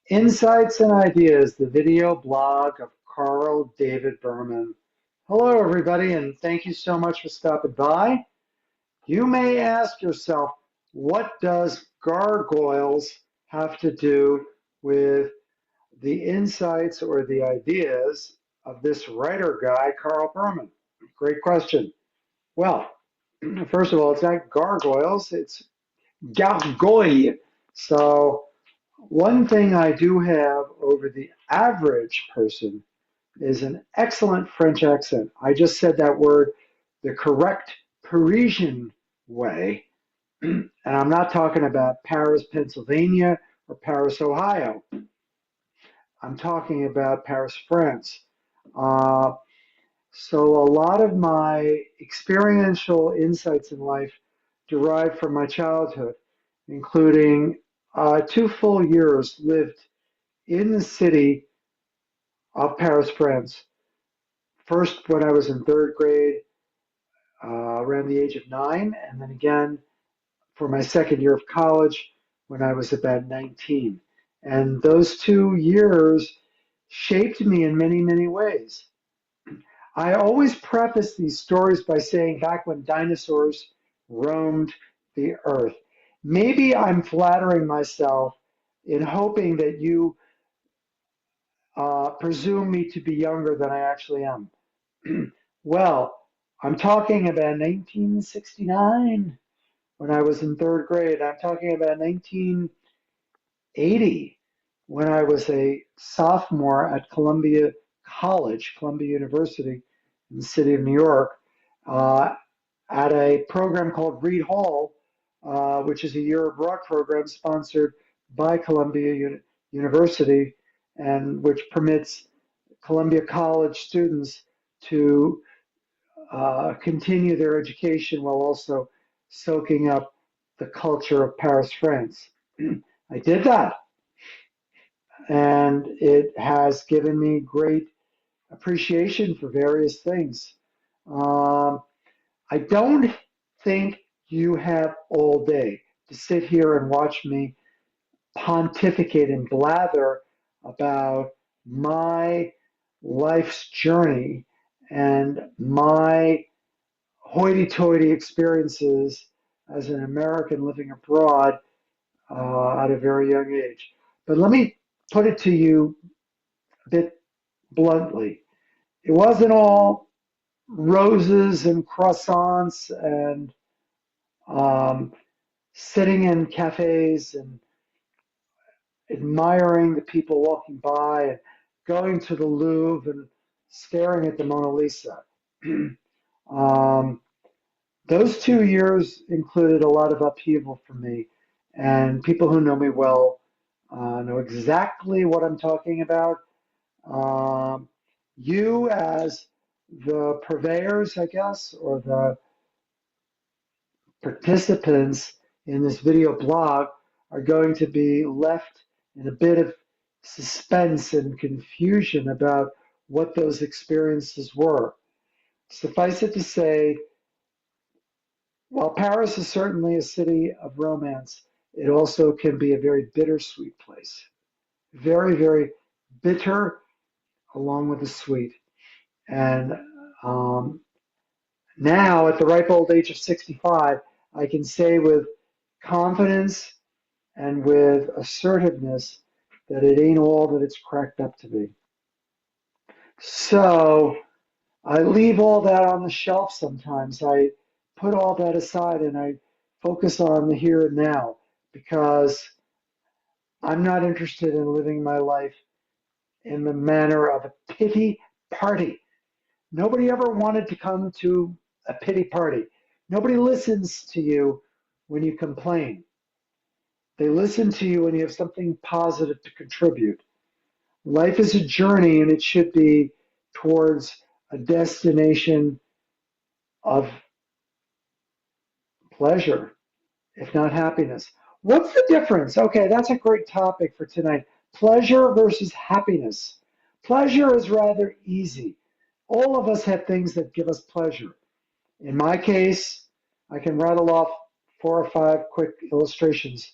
Insights and Ideas, the video blog of Carl David Berman. Hello, everybody, and thank you so much for stopping by. You may ask yourself, what does gargoyles have to do with the insights or the ideas of this writer guy, Carl Berman? Great question. Well, first of all, it's not gargoyles, it's gargoyle. So one thing I do have over the average person is an excellent French accent. I just said that word the correct Parisian way, and I'm not talking about Paris, Pennsylvania, or Paris, Ohio. I'm talking about Paris, France. Uh, so a lot of my experiential insights in life derive from my childhood, including 2 full years lived in the city of Paris, France. First, when I was in third grade, around the age of 9, and then again for my second year of college when I was about 19. And those 2 years shaped me in many, many ways. I always preface these stories by saying back when dinosaurs roamed the earth. Maybe I'm flattering myself in hoping that you presume me to be younger than I actually am. Well, I'm talking about 1969 when I was in third grade. I'm talking about 1980 when I was a sophomore at Columbia College, Columbia University in the city of New York, uh, at a program called Reed Hall, which is a year of rock program sponsored by Columbia University and which permits Columbia College students to continue their education while also soaking up the culture of Paris, France. I did that, and it has given me great appreciation for various things. Um, I don't think you have all day to sit here and watch me pontificate and blather about my life's journey and my hoity-toity experiences as an American living abroad at a very young age. But let me put it to you a bit bluntly. It wasn't all roses and croissants and um, sitting in cafes and admiring the people walking by and going to the Louvre and staring at the Mona Lisa. um, Those 2 years included a lot of upheaval for me, and people who know me well know exactly what I'm talking about. Um, you, as the purveyors, I guess, or the participants in this video blog, are going to be left in a bit of suspense and confusion about what those experiences were. Suffice it to say, while Paris is certainly a city of romance, it also can be a very bittersweet place. Very, very bitter along with the sweet. And um, now, at the ripe old age of 65, I can say with confidence and with assertiveness that it ain't all that it's cracked up to be. So I leave all that on the shelf sometimes. I put all that aside and I focus on the here and now because I'm not interested in living my life in the manner of a pity party. Nobody ever wanted to come to a pity party. Nobody listens to you when you complain. They listen to you when you have something positive to contribute. Life is a journey and it should be towards a destination of pleasure, if not happiness. What's the difference? Okay, that's a great topic for tonight. Pleasure versus happiness. Pleasure is rather easy. All of us have things that give us pleasure. In my case, I can rattle off 4 or 5 quick illustrations.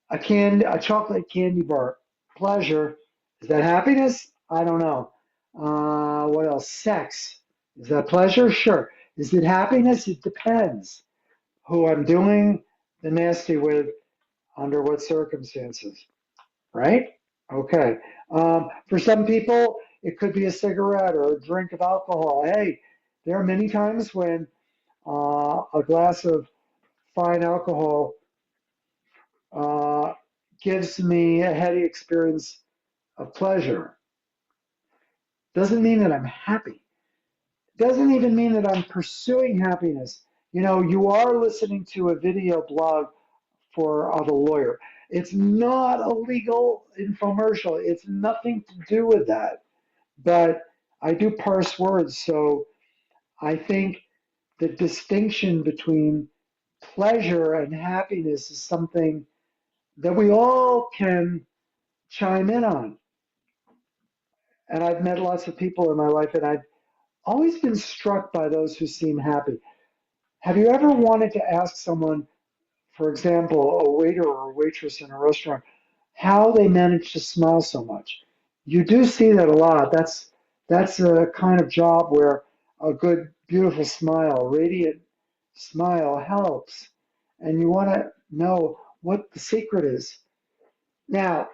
A chocolate candy bar Pleasure. Is that happiness? I don't know. What else? Sex. Is that pleasure? Sure. Is it happiness? It depends who I'm doing the nasty with under what circumstances, right? Okay. For some people, it could be a cigarette or a drink of alcohol. Hey, there are many times when a glass of fine alcohol uh, gives me a heady experience of pleasure. Doesn't mean that I'm happy. Doesn't even mean that I'm pursuing happiness. You know, you are listening to a video blog for of a lawyer. It's not a legal infomercial. It's nothing to do with that. But I do parse words, so I think the distinction between pleasure and happiness is something that we all can chime in on. And I've met lots of people in my life, and I've always been struck by those who seem happy. Have you ever wanted to ask someone, for example, a waiter or a waitress in a restaurant, how they manage to smile so much? You do see that a lot. That's a kind of job where a good, beautiful smile, radiant smile helps. And you want to know what the secret is. Now,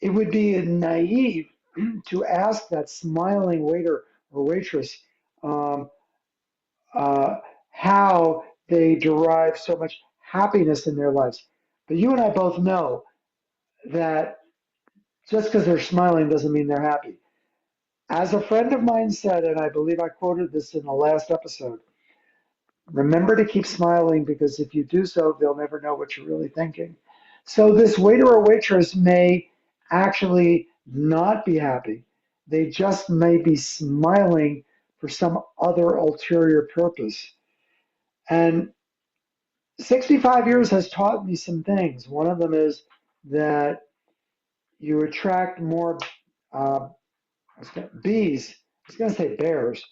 it would be naive to ask that smiling waiter or waitress um, uh, how they derive so much happiness in their lives. But you and I both know that just because they're smiling doesn't mean they're happy. As a friend of mine said, and I believe I quoted this in the last episode, remember to keep smiling because if you do so, they'll never know what you're really thinking. So this waiter or waitress may actually not be happy. They just may be smiling for some other ulterior purpose. And 65 years has taught me some things. One of them is that you attract more uh, bees. I was going to say bears.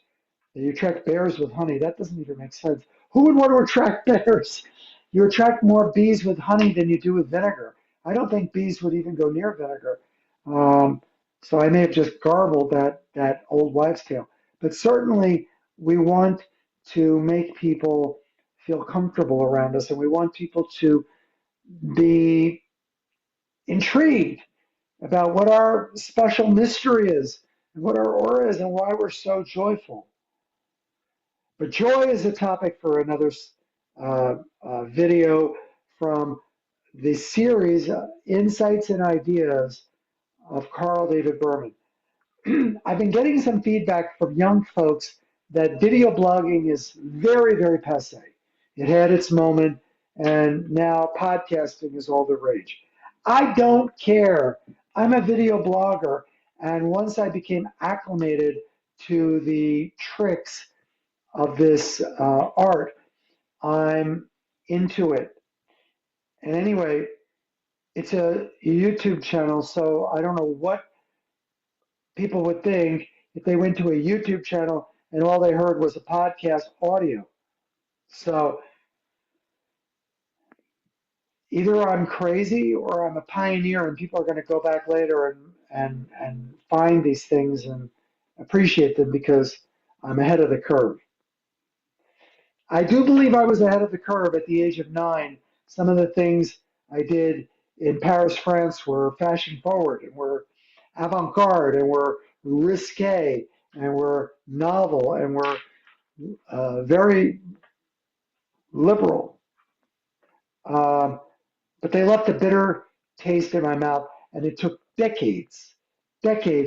You attract bears with honey. That doesn't even make sense. Who would want to attract bears? You attract more bees with honey than you do with vinegar. I don't think bees would even go near vinegar. Um, so I may have just garbled that old wives' tale. But certainly, we want to make people feel comfortable around us, and we want people to be intrigued about what our special mystery is, and what our aura is, and why we're so joyful. But joy is a topic for another video from the series Insights and Ideas of Carl David Berman. I've been getting some feedback from young folks that video blogging is very, very passe. It had its moment, and now podcasting is all the rage. I don't care. I'm a video blogger, and once I became acclimated to the tricks of this art, I'm into it. And anyway, it's a YouTube channel, so I don't know what people would think if they went to a YouTube channel and all they heard was a podcast audio. So either I'm crazy or I'm a pioneer, and people are going to go back later and find these things and appreciate them because I'm ahead of the curve. I do believe I was ahead of the curve at the age of 9. Some of the things I did in Paris, France were fashion forward and were avant garde and were risque and were novel and were very liberal. Um, but they left a bitter taste in my mouth, and it took decades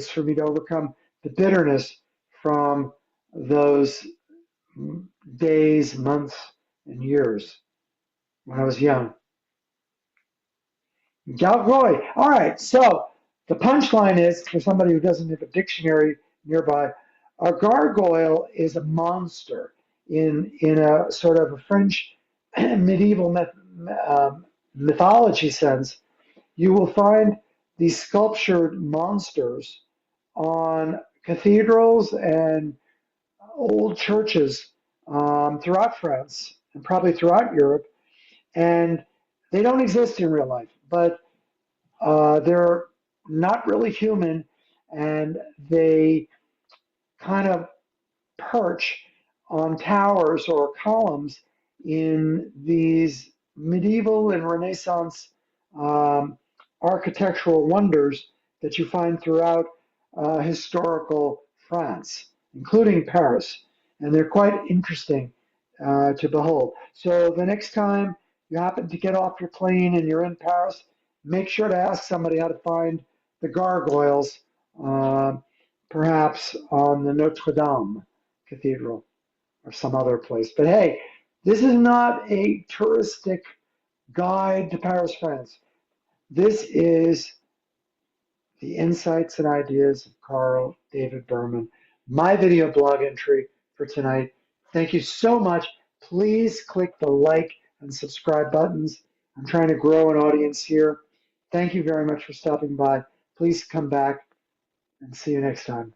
for me to overcome the bitterness from those days, months, and years when I was young. Gargoyle. All right. So the punchline is for somebody who doesn't have a dictionary nearby, a gargoyle is a monster in a sort of a French medieval mythology sense. You will find these sculptured monsters on cathedrals and old churches throughout France and probably throughout Europe, and they don't exist in real life, but they're not really human, and they kind of perch on towers or columns in these medieval and Renaissance um, architectural wonders that you find throughout historical France, including Paris. And they're quite interesting to behold. So the next time you happen to get off your plane and you're in Paris, make sure to ask somebody how to find the gargoyles, uh, perhaps on the Notre Dame Cathedral or some other place. But hey, this is not a touristic guide to Paris, France. This is the insights and ideas of Carl David Berman, my video blog entry for tonight. Thank you so much. Please click the like and subscribe buttons. I'm trying to grow an audience here. Thank you very much for stopping by. Please come back and see you next time.